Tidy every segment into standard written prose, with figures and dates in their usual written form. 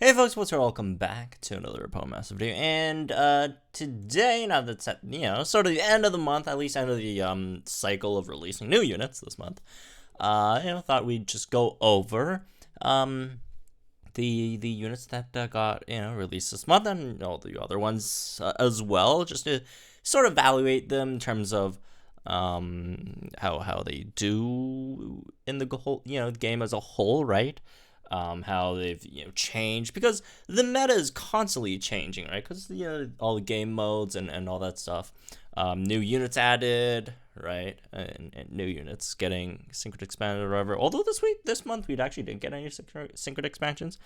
Hey folks, what's up? Welcome back to another Massive video. And today, now that's at, sort of the end of the month, at least end of the cycle of releasing new units this month, thought we'd just go over the units that got released this month, and all the other ones as well, just to sort of evaluate them in terms of how they do in the whole game as a whole, right? How they've changed, because the meta is constantly changing, right? Because all the game modes and all that stuff, new units added, right? And new units getting synchronous expanded or whatever. Although this month we actually didn't get any synchronous expansions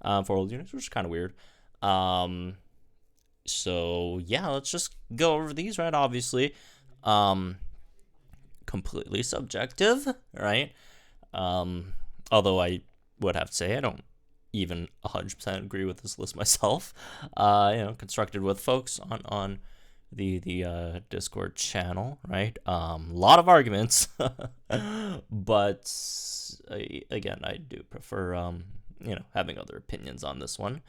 for old units, which is kind of weird. So yeah, let's just go over these, right? Obviously, completely subjective, right? Although I would have to say I don't even 100% agree with this list myself. Constructed with folks on the Discord channel, right? A lot of arguments, but again, I do prefer having other opinions on this one.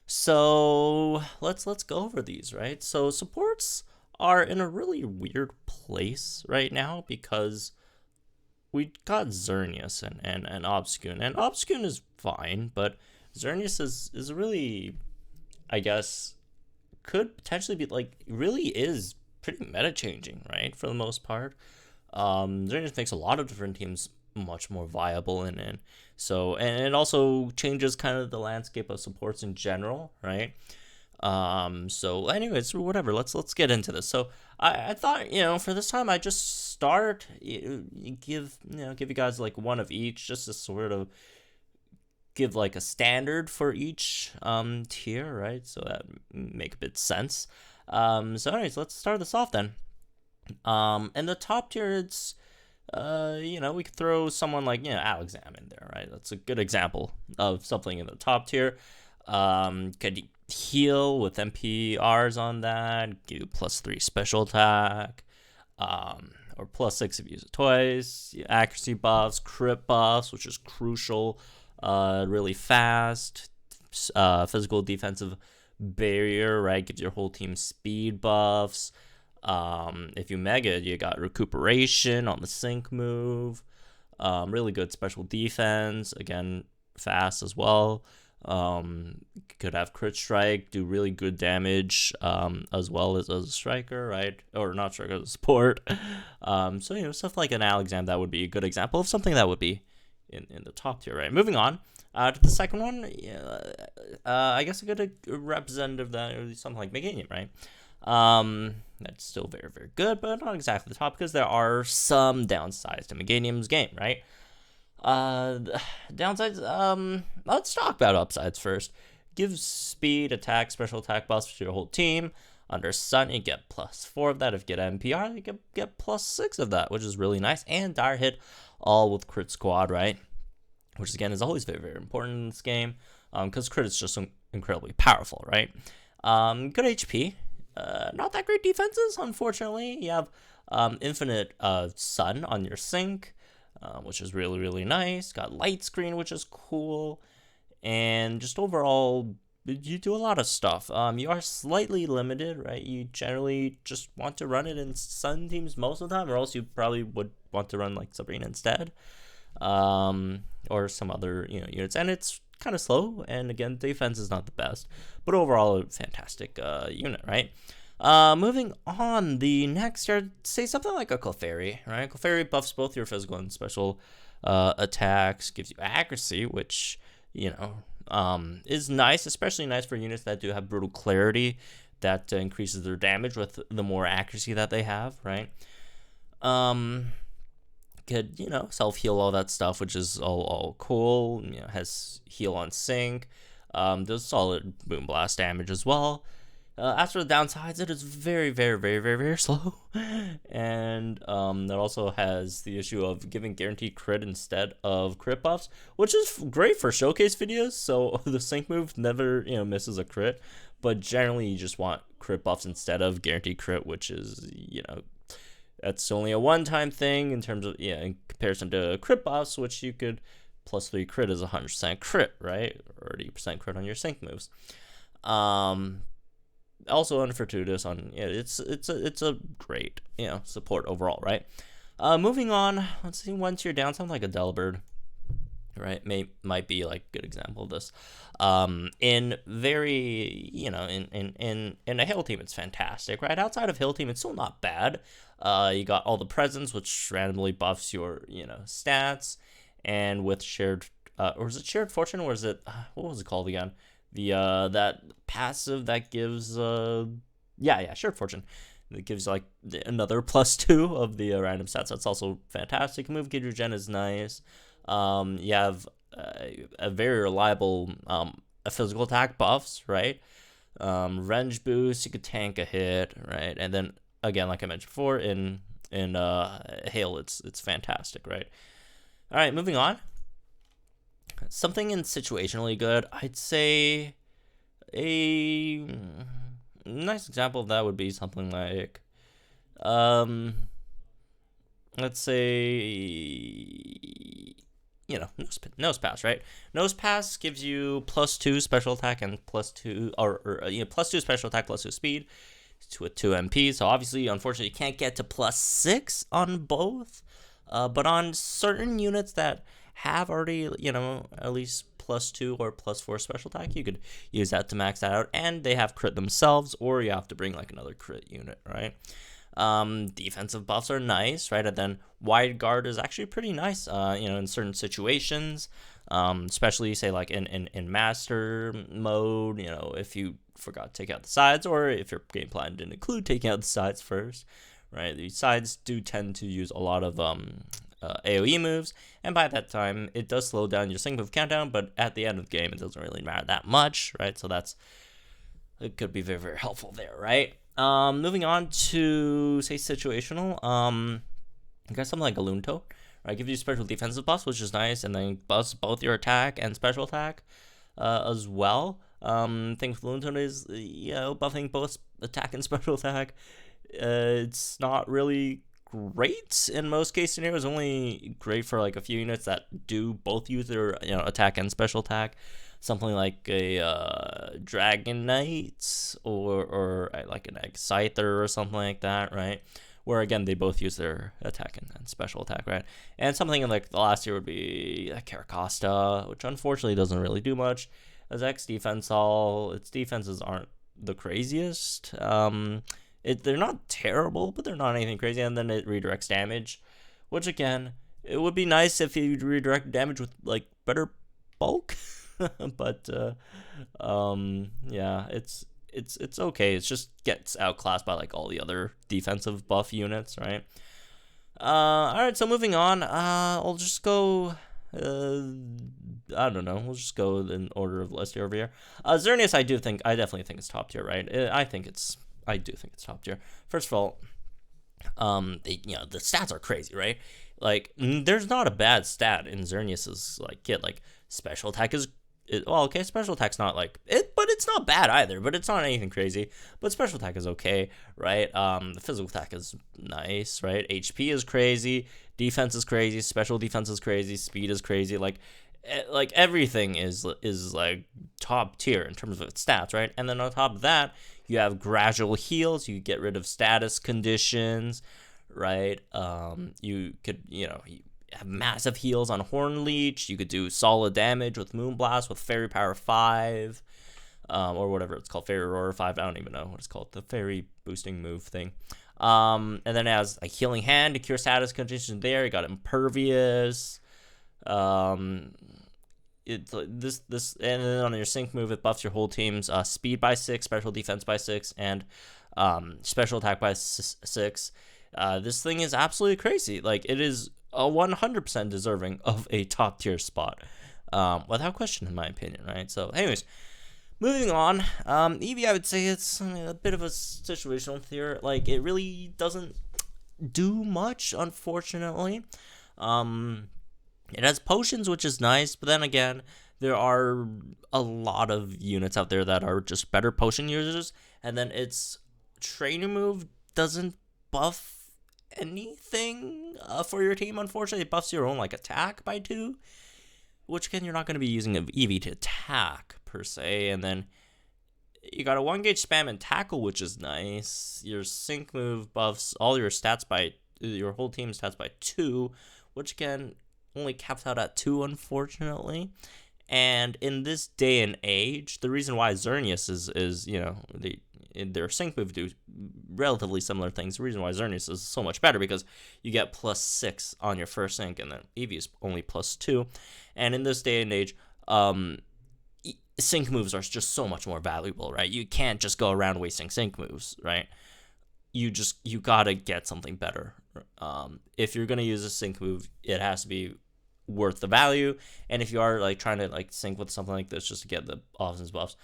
So let's go over these, right? So supports are in a really weird place right now because we got Xerneas and Obstagoon, and Obstagoon is fine, but Xerneas is really, I guess, could potentially be really is pretty meta changing, right? For the most part, Xerneas makes a lot of different teams much more viable, and so it also changes kind of the landscape of supports in general, right? So anyways, whatever, let's get into this. So I thought, for this time I just start, give you guys like one of each, just to sort of give like a standard for each tier, right? So that make a bit sense. So anyways, let's start this off then. In the top tier, it's we could throw someone like Alexam in there, right? That's a good example of something in the top tier. Could heal with MPRs on that, give you +3 special attack, or +6 if you use it twice, accuracy buffs, crit buffs, which is crucial, really fast, physical defensive barrier, right, gives your whole team speed buffs. If you mega it, you got recuperation on the sync move, really good special defense, again, fast as well. Could have crit strike, do really good damage, as well as a striker, right? Or not striker, as a support. So stuff like an Alexam, that would be a good example of something that would be in the top tier, right? Moving on to the second one, I guess a good representative that would be something like MetaJam, right? That's still very, very good, but not exactly the top, because there are some downsides to MetaJam's game, right? Downsides, let's talk about upsides first. Gives speed, attack, special attack buffs to your whole team. Under Sun, you get +4 of that. If you get MPR, you get +6 of that, which is really nice. And Dire Hit, all with Crit Squad, right? Which, again, is always very, very important in this game, because crit is just incredibly powerful, right? Good HP. Not that great defenses, unfortunately. You have infinite Sun on your sync, which is really, really nice. Got light screen, which is cool. And just overall, you do a lot of stuff. You are slightly limited, right? You generally just want to run it in Sun teams most of the time, or else you probably would want to run like Sabrina instead, or some other units. And it's kind of slow, and again, defense is not the best, but overall, a fantastic unit, right? Moving on, the next, I'd say something like a Clefairy, right? Clefairy buffs both your physical and special attacks, gives you accuracy, which, is nice, especially nice for units that do have brutal clarity, that increases their damage with the more accuracy that they have, right? Could, self-heal, all that stuff, which is all cool, has heal on sync, does solid boom blast damage as well. As for the downsides, it is very, very, very, very, very slow. And that also has the issue of giving guaranteed crit instead of crit buffs, which is great for showcase videos. So the sync move never, misses a crit. But generally, you just want crit buffs instead of guaranteed crit, which is, that's only a one-time thing in terms of, in comparison to crit buffs, which you could +3 crit is 100% crit, right? Or 80% crit on your sync moves. Also unfortuitous on, it's a great, support overall, right? Moving on, let's see, once you're down, something like a Delbird, right, might be like a good example of this. In very, in a Hill team, it's fantastic, right? Outside of Hill team, it's still not bad. You got all the presence, which randomly buffs your, stats, and with shared, or is it shared fortune, or is it, what was it called again? The, that passive that gives, shared fortune. It gives like another +2 of the random stats. That's also fantastic. Move Gauge Regen is nice. You have a very reliable a physical attack buffs, right? Renge boost, you could tank a hit, right? And then again, like I mentioned before, in Hail, it's fantastic, right? All right, moving on. Something in situationally good, I'd say a nice example of that would be something like, let's say, Nose Pass, right? Nose Pass gives you +2 special attack and +2, +2 special attack, +2 speed with 2 MP. So obviously, unfortunately, you can't get to +6 on both. But on certain units that have already, at least +2 or +4 special attack, you could use that to max that out. And they have crit themselves, or you have to bring like another crit unit, right? Defensive buffs are nice, right? And then wide guard is actually pretty nice, in certain situations, especially say like in master mode, if you forgot to take out the sides, or if your game plan didn't include taking out the sides first, right? These sides do tend to use a lot of AoE moves, and by that time it does slow down your sync move countdown, but at the end of the game it doesn't really matter that much, right? So it could be very, very helpful there, right? Moving on to, say, situational, you got something like a Lunto, right? Gives you special defensive buffs, which is nice, and then buffs both your attack and special attack, as well. Thing with Lunto is, buffing both attack and special attack. It's not really great in most case scenarios, only great for like a few units that do both use their, attack and special attack. Something like a Dragon Knight or like an Exciter or something like that, right? Where again they both use their attack and special attack, right? And something like the last year would be Caracosta, which unfortunately doesn't really do much. As X defense, its defenses aren't the craziest. They're not terrible, but they're not anything crazy. And then it redirects damage, which again, it would be nice if you redirect damage with like better bulk. But it's okay. It just gets outclassed by like all the other defensive buff units, right? All right. So moving on, I'll just go. I don't know. We'll just go in order of list here over here. Xerneas, I definitely think it's top tier, right? I do think it's top tier. First of all, the stats are crazy, right? Like, there's not a bad stat in Xerneas's like kit. Like, special attack is. Special attack's not like it, but it's not bad either. But it's not anything crazy. But special attack is okay, right? The physical attack is nice, right? HP is crazy, defense is crazy, special defense is crazy, speed is crazy. Like everything is like top tier in terms of its stats, right? And then on top of that, you have gradual heals. You get rid of status conditions, right? You could have massive heals on Horn Leech. You could do solid damage with Moonblast, with Fairy Power 5, or whatever it's called, Fairy Aurora 5. I don't even know what it's called, the fairy boosting move thing. And then it has a Healing Hand to cure status conditions there. You got Impervious. It's this, and then on your sync move, it buffs your whole team's speed by 6, special defense by 6, and special attack by 6. This thing is absolutely crazy. Like, it is 100% deserving of a top tier spot, without question, in my opinion, right? So, anyways, moving on. Eevee, I would say it's a bit of a situational tier. Like, it really doesn't do much, unfortunately. It has potions, which is nice, but then again, there are a lot of units out there that are just better potion users, and then its trainer move doesn't buff anything for your team. Unfortunately, it buffs your own like attack by 2, which again, you're not going to be using an Eevee to attack, per se, and then you got a 1-gauge spam and tackle, which is nice. Your sync move buffs all your stats by, your whole team's stats by 2, which again, only caps out at 2, unfortunately. And in this day and age, the reason why Xerneas is you know, their sync move do relatively similar things. The reason why Xerneas is so much better because you get +6 on your first sync, and then Eevee is only +2. And in this day and age, sync moves are just so much more valuable, right? You can't just go around wasting sync moves, right? You gotta get something better. If you're gonna use a sync move, it has to be worth the value. And if you are like trying to like sync with something like this just to get the offense buffs,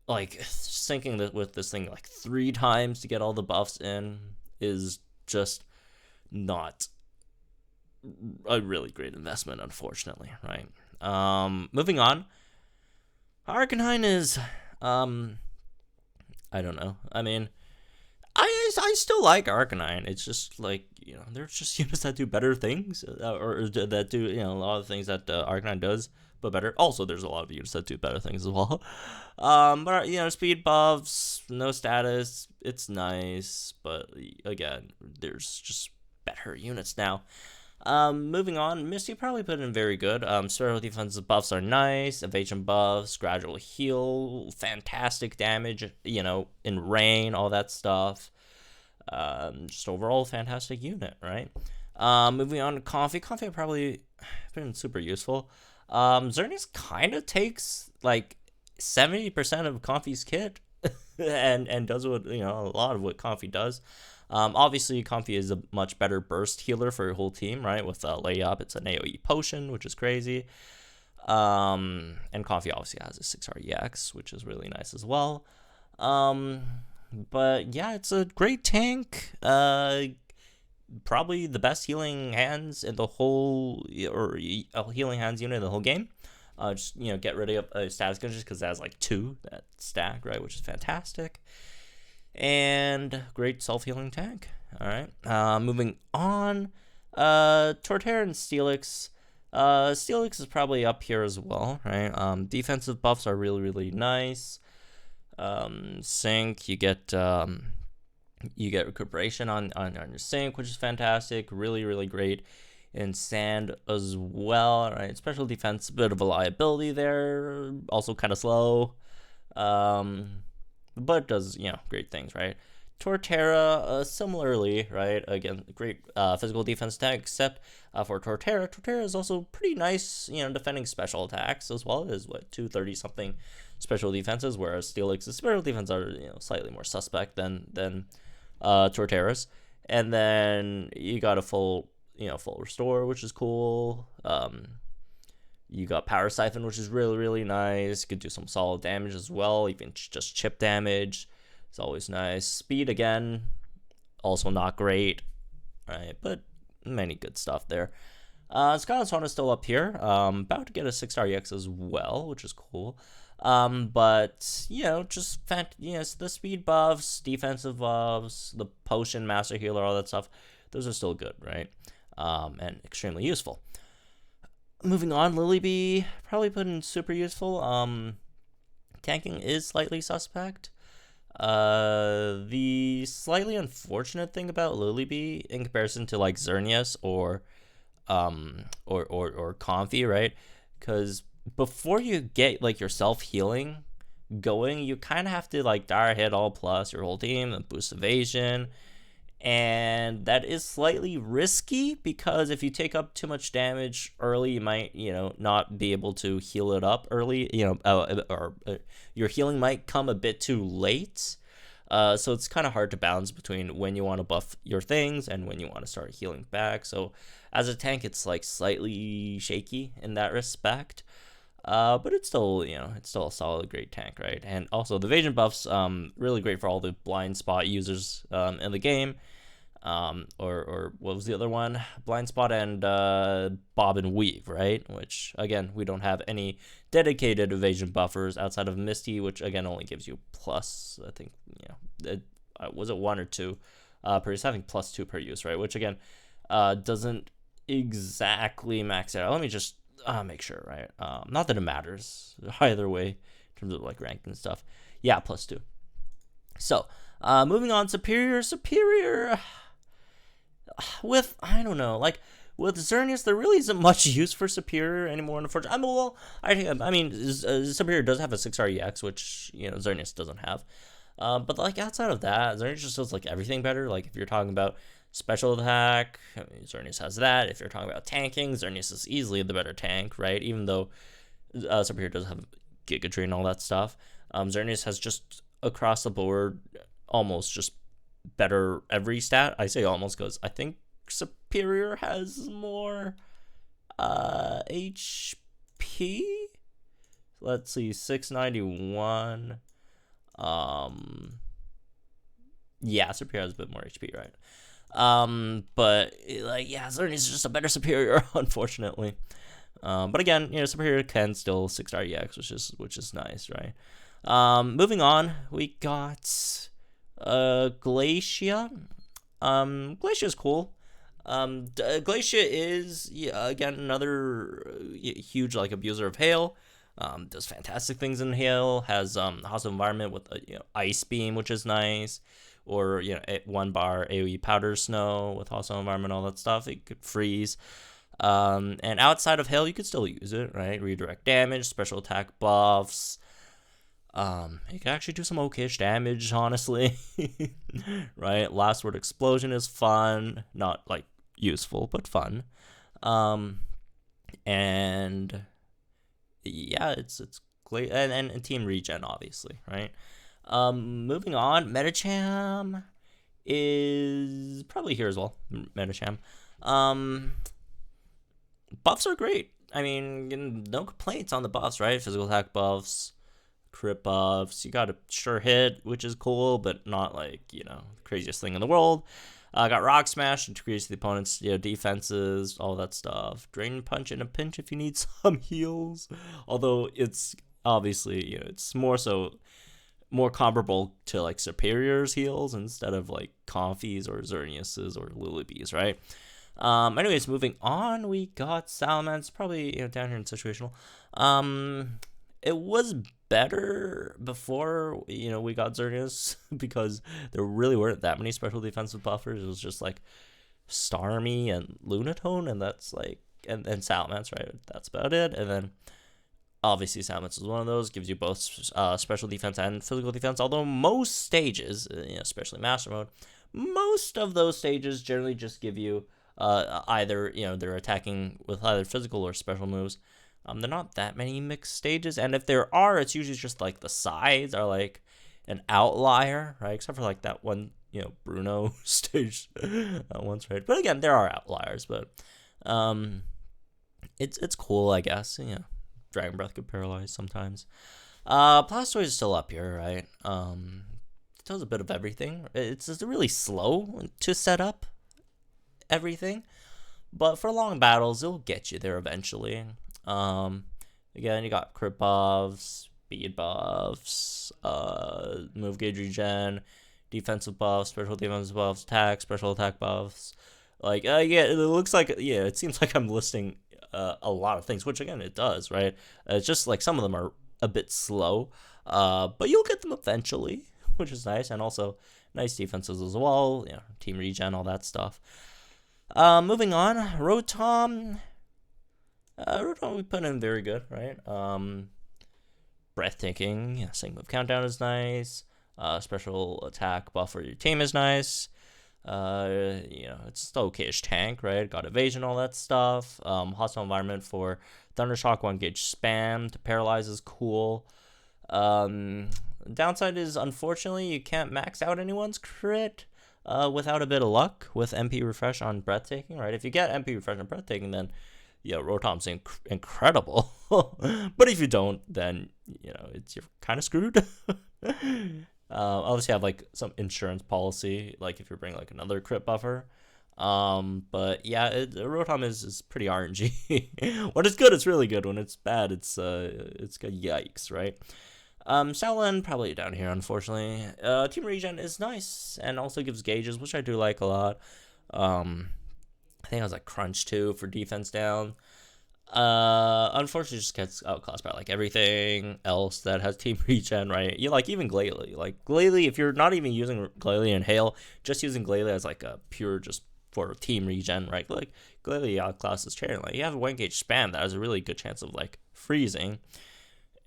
like syncing with this thing like 3 times to get all the buffs in is just not a really great investment, unfortunately, right? Moving on, Arcanine is I don't know. I mean, I still like Arcanine. It's just like, you know, there's just units that do better things, or that do, you know, a lot of things that Arcanine does, but better. Also, there's a lot of units that do better things as well. But, you know, speed buffs, no status, it's nice, but again, there's just better units now. Moving on, Misty probably put in very good. Special defensive buffs are nice. Evasion buffs, gradual heal, fantastic damage, you know, in rain, all that stuff. Just overall fantastic unit, right? Moving on to Comfy. Comfy probably been super useful. Xerneas kind of takes like 70% of Comfy's kit and does what, you know, a lot of what Comfy does. Obviously, Comfy is a much better burst healer for your whole team, right? With Layup, it's an AoE potion, which is crazy. And Comfy obviously has a 6 REX, which is really nice as well. But yeah, it's a great tank. Probably the best healing hands in the whole, or healing hands unit in the whole game. Just, you know, get rid of status just because it has like 2 that stack, right? Which is fantastic. And great self-healing tank. All right. Moving on. Torterra and Steelix. Steelix is probably up here as well, right? Defensive buffs are really, really nice. Sync, you get recuperation on your sync, which is fantastic. Really, really great. And sand as well, right? Special defense, a bit of a liability there. Also kind of slow. But does, you know, great things, right? Torterra, similarly, right? Again, great physical defense attack, except for Torterra. Torterra is also pretty nice, you know, defending special attacks as well. It is, 230-something special defenses, whereas Steelix's special defense are, you know, slightly more suspect than Torterra's. And then you got a full restore, which is cool. You got Power Siphon, which is really, really nice. Could do some solid damage as well, even just chip damage. It's always nice. Speed, again, also not great, right? But many good stuff there. Scarlet Swan is still up here. About to get a 6 EX as well, which is cool. But, you know, just the speed buffs, defensive buffs, the potion, master healer, all that stuff, those are still good, right? And extremely useful. Moving on, LilyB, probably put in super useful. Tanking is slightly suspect. The slightly unfortunate thing about LilyB in comparison to like Xerneas or Comfy, right? Because before you get like your self-healing going, you kind of have to like dire hit all plus your whole team and boost evasion. And that is slightly risky because if you take up too much damage early, you might, you know, not be able to heal it up early, you know, or your healing might come a bit too late. So it's kind of hard to balance between when you want to buff your things and when you want to start healing back. So as a tank, it's like slightly shaky in that respect. But it's still, you know, it's still a solid, great tank, right? And also the evasion buffs, really great for all the blind spot users in the game. Or what was the other one? Blind spot and bob and weave, right? Which again, we don't have any dedicated evasion buffers outside of Misty, which again only gives you plus, I think, you know, was it 1 or 2 per use? I think +2 per use, right? Which again, doesn't exactly max it out. Let me just make sure, right? Not that it matters either way in terms of like rank and stuff. Yeah, +2. So, moving on, Superior with, I don't know, like with Xerneas, there really isn't much use for Superior anymore. Unfortunately, I mean, Superior does have a 6 REX, which Xerneas doesn't have. But like outside of that, Xerneas just does like everything better. Like if you're talking about special attack, Xerneas has that. If you're talking about tanking, Xerneas is easily the better tank, right? Even though Superior does have Giga Tree and all that stuff, Xerneas has just across the board almost just better every stat. I say almost because I think Superior has more HP. Let's see, 691. Yeah, Superior has a bit more HP, right? But like, yeah, Xerneas is just a better Superior, unfortunately. But again, Superior can still 6-star EX, which is nice, right? Moving on, we got Glacier. Glacier is cool. Glacier is again another huge like abuser of hail. Does fantastic things in hail. Has hostile environment with ice beam, which is nice. Or 1 bar AoE powder snow with hostile environment, all that stuff. It could freeze. And outside of hail, you could still use it, right? Redirect damage, special attack buffs. It can actually do some okayish damage, honestly. Right? Last word explosion is fun, not like useful, but fun. And yeah, it's great. And team regen, obviously, right? Moving on, MetaJam is probably here as well. MetaJam. Buffs are great. I mean, no complaints on the buffs, right? Physical attack buffs, crit buffs. You got a sure hit, which is cool, but not like, the craziest thing in the world. Got Rock Smash to increase the opponent's defenses, all that stuff. Drain Punch in a pinch if you need some heals. Although it's obviously, it's more comparable to like Superior's heals instead of like Comfy's or Xerneas's or LilyB's, right? Anyways, moving on, we got Salamance, probably down here in situational. It was better before we got Xerneas because there really weren't that many special defensive buffers. It was just like Starmie and Lunatone, and that's like and Salamance, right? That's about it. And then obviously Salamance is one of those, gives you both special defense and physical defense. Although most stages, especially Master Mode, most of those stages generally just give you either they're attacking with either physical or special moves. There are not that many mixed stages, and if there are, it's usually just like the sides are like an outlier, right? Except for like that one Bruno stage once, right? But again, there are outliers, but it's cool, I guess. Dragon Breath could paralyze sometimes. Blastoise is still up here, right? It does a bit of everything. It's just really slow to set up everything, but for long battles, it'll get you there eventually. Again, you got crit buffs, speed buffs, move gauge regen, defensive buffs, special defensive buffs, special attack buffs. Like, yeah, it looks like, it seems like I'm listing a lot of things, which again, it does, right? It's just like some of them are a bit slow, but you'll get them eventually, which is nice, and also nice defenses as well, team regen, all that stuff. Moving on, Rotom. Rotom we put in very good, right? Breathtaking, sync move countdown is nice. Special attack buff for your team is nice. It's still okayish tank, right? Got evasion, all that stuff. Hostile environment for Thundershock, 1 gauge spam to paralyze is cool. Downside is, unfortunately, you can't max out anyone's crit without a bit of luck with MP refresh on breathtaking, right? If you get MP refresh on breathtaking, then Rotom's incredible. But if you don't, then you're kind of screwed. Obviously have like some insurance policy, like if you're bringing like another crit buffer. But yeah, Rotom is pretty RNG. When it's good, it's really good. When it's bad, it's good. Yikes, right? Shaolin probably down here, unfortunately. Team Regen is nice and also gives gauges, which I do like a lot. I think I was like Crunch too for defense down. Unfortunately, just gets outclassed by like everything else that has team regen, right? You like even Glalie. Like Glalie, if you're not even using Glalie and Hail, just using Glalie as like a pure just for team regen, right? Like Glalie outclasses Charon. Like you have a 1 gauge spam that has a really good chance of like freezing,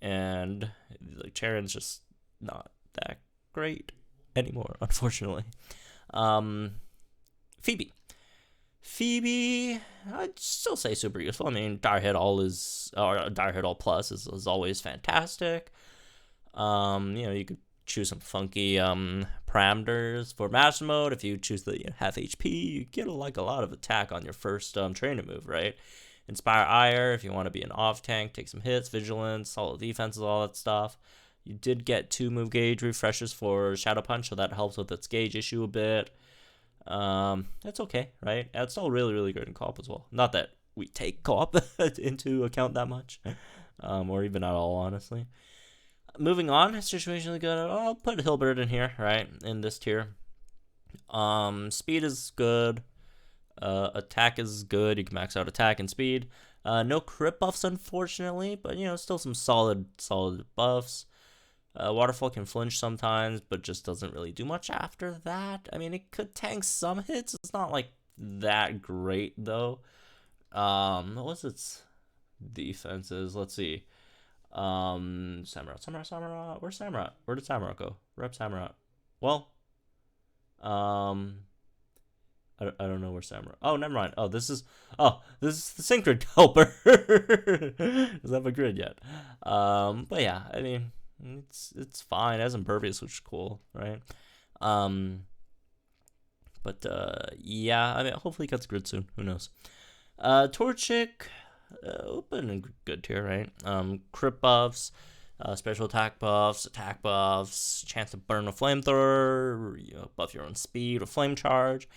and like Charon's just not that great anymore, unfortunately. Phoebe, I'd still say super useful. I mean, Dire Hit All Plus is always fantastic. You could choose some funky parameters for Master Mode. If you choose the half HP, you get like a lot of attack on your first trainer move, right? Inspire Ire if you want to be an off tank, take some hits, vigilance, solid defenses, all that stuff. You did get 2 move gauge refreshes for Shadow Punch, so that helps with its gauge issue a bit. That's okay, right? It's still really, really good in co-op as well. Not that we take co-op into account that much, or even at all, honestly. Moving on, situationally good. I'll put Hilbert in here, right, in this tier. Speed is good. Attack is good. You can max out attack and speed. No crit buffs, unfortunately, but still some solid buffs. Waterfall can flinch sometimes, but just doesn't really do much after that. I mean, it could tank some hits. It's not like that great though. What's its defenses? Let's see. Samurott. Where's Samurott? Where did Samurott go? Rep Samurott. Well, I don't know where Samurott. Oh, never mind. This is the Synchro helper. Doesn't have a grid yet. But yeah, I mean, it's fine. It has Impervious, which is cool, right? Yeah, I mean, hopefully it gets grid soon. Who knows? Torchic, open and good tier, right? Crit buffs, special attack buffs, chance to burn a flamethrower, buff your own speed with flame charge.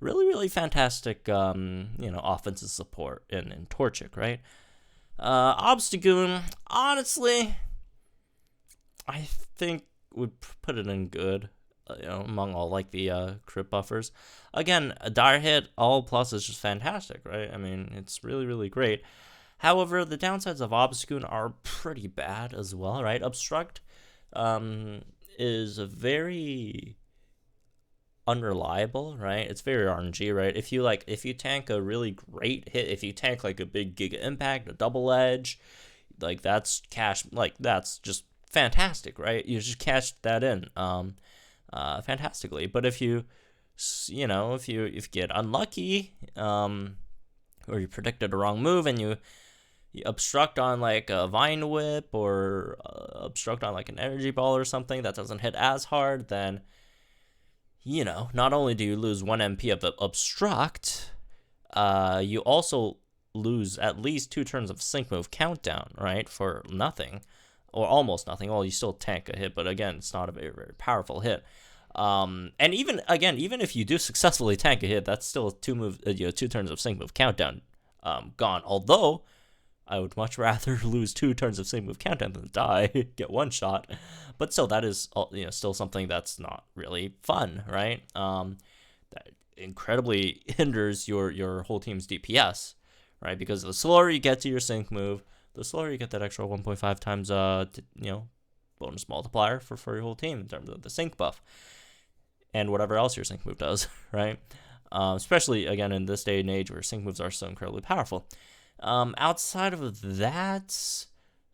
Really, really fantastic, offensive support in Torchic, right? Obstagoon, honestly, I think would put it in good, among all like the crit buffers. Again, a Dire Hit All Plus is just fantastic, right? I mean, it's really, really great. However, the downsides of Obstagoon are pretty bad as well, right? Obstruct is a very unreliable, right? It's very RNG, right? If you tank a really great hit, if you tank like a big Giga Impact, a Double Edge, like that's just fantastic, right? You just cashed that in fantastically. But if you get unlucky, or you predicted a wrong move and you obstruct on like a Vine Whip or obstruct on like an Energy Ball or something that doesn't hit as hard, then not only do you lose 1 MP of the obstruct, you also lose at least 2 turns of sync move countdown, right? For nothing. Or almost nothing. Well, you still tank a hit, but again, it's not a very, very powerful hit. And even if you do successfully tank a hit, that's still 2 turns of sync move countdown gone. Although I would much rather lose 2 turns of sync move countdown than die, get 1 shot. But still, that is still something that's not really fun, right? That incredibly hinders your whole team's DPS, right? Because the slower you get to your sync move, the slower you get that extra 1.5 times bonus multiplier for your whole team in terms of the sync buff and whatever else your sync move does, right? Especially again in this day and age where sync moves are so incredibly powerful. Outside of that,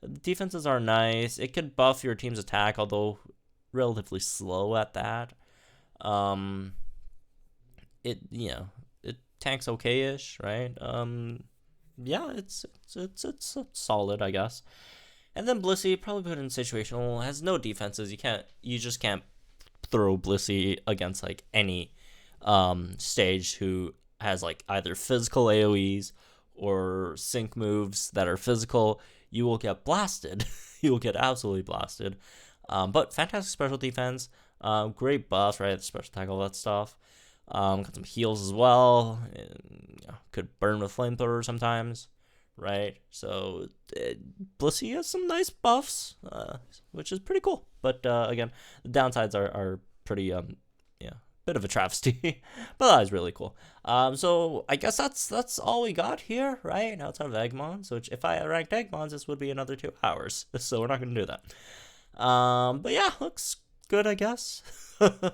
the defenses are nice. It could buff your team's attack, although relatively slow at that. It tanks okay-ish, right? Yeah, it's solid, I guess. And then Blissey, probably put in situational, has no defenses. You just can't throw Blissey against like any stage who has like either physical AoEs or sync moves that are physical. You will get blasted. You will get absolutely blasted. But fantastic special defense, great buff, right? Special attack, all that stuff. Got some heals as well. And, could burn with flamethrower sometimes, right? So Blissey has some nice buffs, which is pretty cool. But again, the downsides are pretty bit of a travesty, but that was really cool. So I guess that's all we got here, right? Outside of Eggmons, which if I ranked Eggmons, this would be another 2 hours. So we're not gonna do that. But yeah, looks good, I guess. The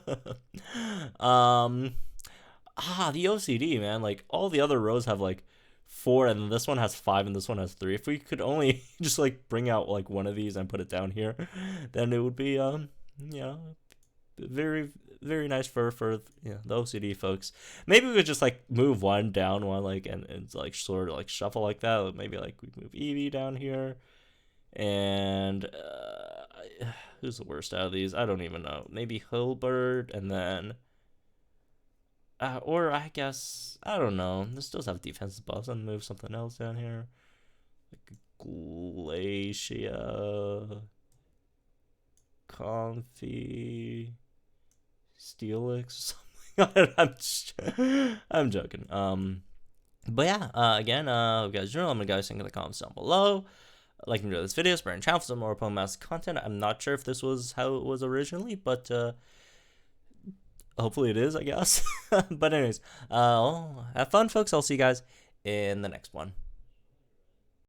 OCD, man. Like all the other rows have like 4, and this one has 5, and this one has 3. If we could only just like bring out like one of these and put it down here, then it would be very very nice for the OCD folks. Maybe we could just like move one down one like and like sort of like shuffle like that. Maybe like we move Eevee down here, and who's the worst out of these? I don't even know. Maybe Hilbert, and then or I guess I don't know. This does have defensive buffs, and move something else down here, like Glacier, Comfy, Steelix, something. I'm joking. But yeah. Again, hope you guys enjoy. Let me guys think in the comments down below. Like and enjoy this video. Spread and channel for some more Pokemon Master content. I'm not sure if this was how it was originally, but hopefully it is, I guess. But anyways, have fun, folks. I'll see you guys in the next one.